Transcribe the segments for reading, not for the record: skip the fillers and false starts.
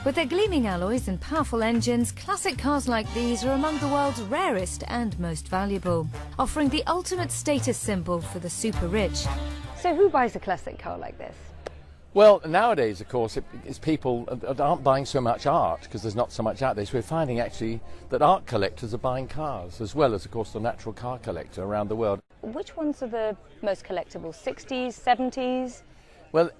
With their gleaming alloys and powerful engines, classic cars like these are among the world's rarest and most valuable, offering the ultimate status symbol for the super rich. So who buys a classic car like this? Well, nowadays, of course, it's people that aren't buying so much art because there's not so much out there. So we're finding actually that art collectors are buying cars, as well as, of course, the natural car collector around the world. Which ones are the most collectible? 60s, 70s? Well,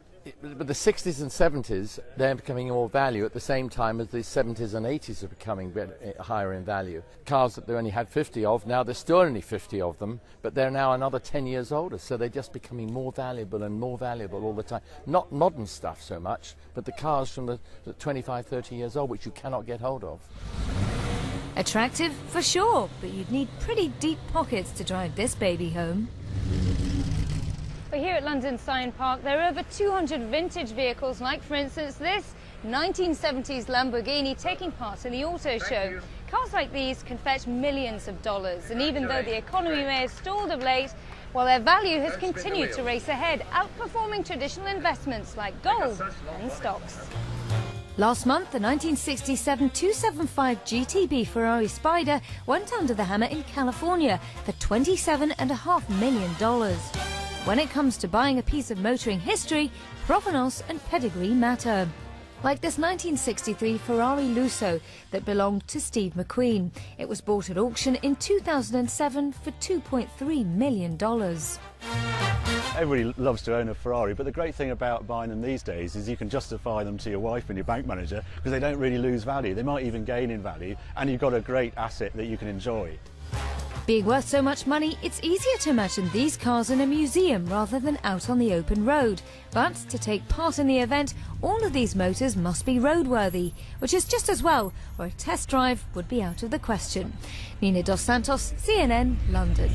but the 60s and 70s, they're becoming more value at the same time as the 70s and 80s are becoming higher in value. Cars that they only had 50 of, now there's still only 50 of them, but they're now another 10 years older, so they're just becoming more valuable and more valuable all the time. Not modern stuff so much, but the cars from the 25, 30 years old, which you cannot get hold of. Attractive, for sure, but you'd need pretty deep pockets to drive this baby home. Well, here at London Science Park, there are over 200 vintage vehicles, like, for instance, this 1970s Lamborghini taking part in the auto show. Cars like these can fetch millions of dollars, and even though the economy may have stalled of late, well, their value has continued to race ahead, outperforming traditional investments like gold and stocks. Last month, the 1967 275 GTB Ferrari Spider went under the hammer in California for $27.5 million. When it comes to buying a piece of motoring history, provenance and pedigree matter. Like this 1963 Ferrari Lusso that belonged to Steve McQueen. It was bought at auction in 2007 for $2.3 million. Everybody loves to own a Ferrari, but the great thing about buying them these days is you can justify them to your wife and your bank manager because they don't really lose value. They might even gain in value, and you've got a great asset that you can enjoy. Being worth so much money, it's easier to imagine these cars in a museum rather than out on the open road. But to take part in the event, all of these motors must be roadworthy, which is just as well, or a test drive would be out of the question. Nina Dos Santos, CNN, London.